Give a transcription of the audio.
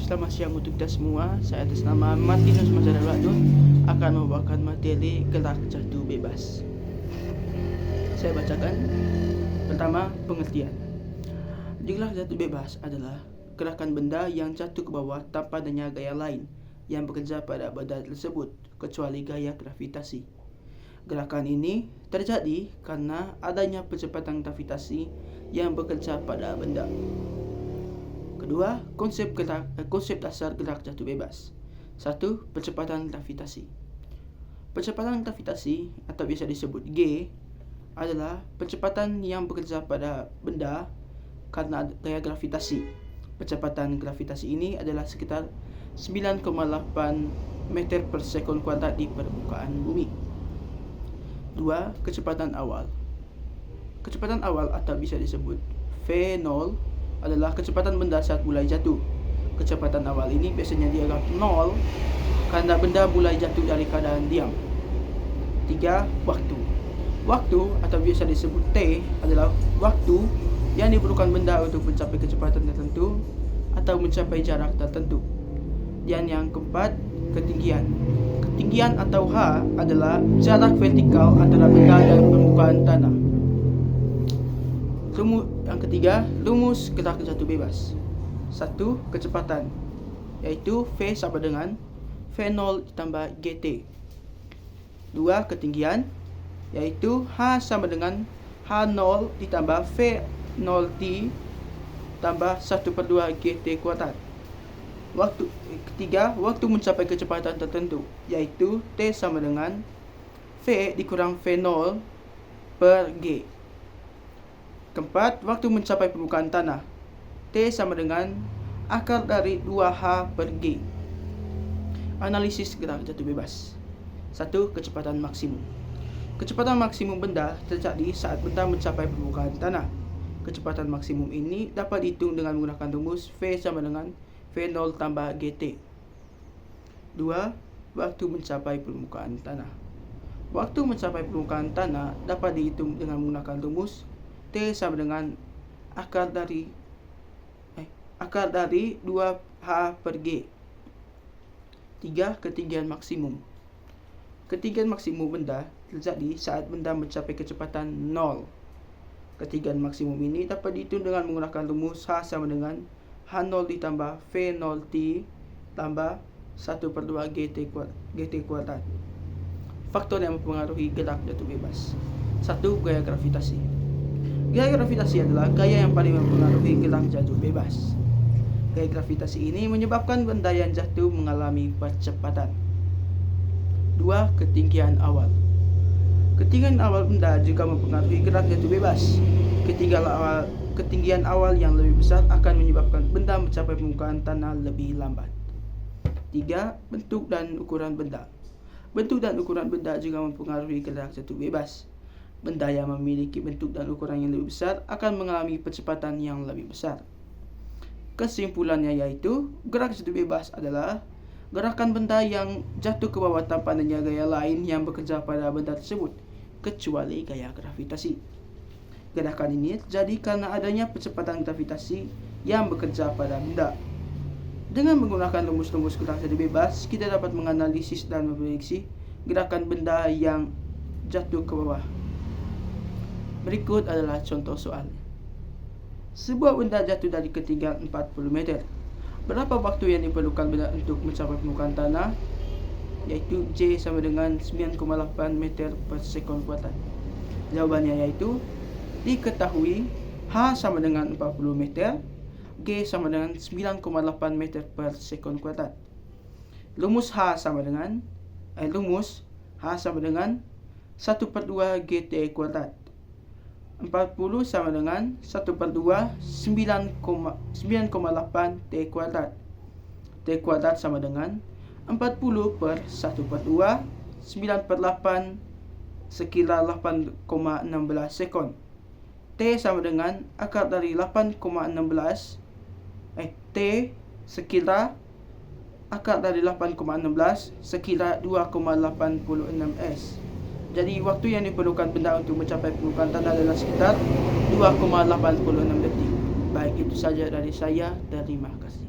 selamat siang untuk kita semua. Saya atas nama Martinus Mazhar Radun akan membawakan materi gerak jatuh bebas. Saya bacakan. Pertama, pengertian. Gerak jatuh bebas adalah gerakan benda yang jatuh ke bawah tanpa adanya gaya lain yang bekerja pada benda tersebut kecuali gaya gravitasi. Gerakan ini terjadi karena adanya percepatan gravitasi yang bekerja pada benda. Kedua, konsep dasar gerak jatuh bebas. 1. Percepatan gravitasi. Percepatan gravitasi atau biasa disebut G adalah percepatan yang bekerja pada benda karena gaya gravitasi. Percepatan gravitasi ini adalah sekitar 9,8 meter per sekon kuadrat di permukaan bumi. 2. Kecepatan awal. Kecepatan awal atau bisa disebut V0 adalah kecepatan benda saat mulai jatuh. Kecepatan awal ini biasanya dianggap 0 karena benda mulai jatuh dari keadaan diam. 3. Waktu. Waktu atau biasa disebut T adalah waktu yang diperlukan benda untuk mencapai kecepatan tertentu atau mencapai jarak tertentu. Dan yang keempat, ketinggian. Ketinggian atau H adalah jarak vertikal antara benda dan permukaan tanah. Yang ketiga, rumus gerak jatuh bebas. 1. Kecepatan, yaitu V sama dengan V0 ditambah GT. 2. Ketinggian, yaitu H sama dengan H0 ditambah V0T tambah 1/2 GT kuadrat. Ketiga, waktu mencapai kecepatan tertentu, yaitu T sama dengan V dikurang V0 per G. Keempat, waktu mencapai permukaan tanah, T sama dengan akar dari 2H per G. Analisis gerak jatuh bebas. 1. Kecepatan maksimum. Kecepatan maksimum benda terjadi saat benda mencapai permukaan tanah. Kecepatan maksimum ini dapat dihitung dengan menggunakan rumus V sama dengan V0 tambah GT. 2. Waktu mencapai permukaan tanah. Waktu mencapai permukaan tanah dapat dihitung dengan menggunakan rumus T sama dengan akar dari 2H per G. 3. Ketinggian maksimum. Ketinggian maksimum benda terjadi saat benda mencapai kecepatan 0. Ketinggian maksimum ini dapat dihitung dengan menggunakan rumus H sama dengan H0 ditambah V0T tambah 1/2 GT kuadrat. Faktor yang mempengaruhi gerak jatuh bebas. 1. Gaya gravitasi. Gaya gravitasi adalah gaya yang paling mempengaruhi gerak jatuh bebas. Gaya gravitasi ini menyebabkan benda yang jatuh mengalami percepatan. 2. Ketinggian awal. Ketinggian awal benda juga mempengaruhi gerak jatuh bebas. Ketinggian awal yang lebih besar akan menyebabkan benda mencapai permukaan tanah lebih lambat. 3. Bentuk dan ukuran benda. Bentuk dan ukuran benda juga mempengaruhi gerak jatuh bebas. Benda yang memiliki bentuk dan ukuran yang lebih besar akan mengalami percepatan yang lebih besar. Kesimpulannya yaitu, gerak jatuh bebas adalah gerakan benda yang jatuh ke bawah tanpa adanya gaya lain yang bekerja pada benda tersebut, kecuali gaya gravitasi. Gerakan ini terjadi karena adanya percepatan gravitasi yang bekerja pada benda. Dengan menggunakan rumus-rumus gerak jatuh bebas, kita dapat menganalisis dan memprediksi gerakan benda yang jatuh ke bawah. Berikut adalah contoh soal. Sebuah benda jatuh dari ketinggian 40 meter. Berapa waktu yang diperlukan benda untuk mencapai permukaan tanah? Yaitu J sama dengan 9,8 meter per sekon kuadrat. Jawabannya yaitu diketahui H sama dengan 40 meter, G sama dengan 9,8 meter per sekon kuadrat. Rumus H sama dengan 1/2 GT kuadrat. 40 sama dengan 1/2 9,8 T kuadrat. T kuadrat sama dengan 40 per 1/2 9/8 sekira 8,16 sekon. T sama dengan akar dari 8,16 T sekira akar dari 8,16 sekira 2,86 S. Jadi waktu yang diperlukan benda untuk mencapai permukaan tanah adalah sekitar 2,86 detik. Baik, itu saja dari saya. Terima kasih.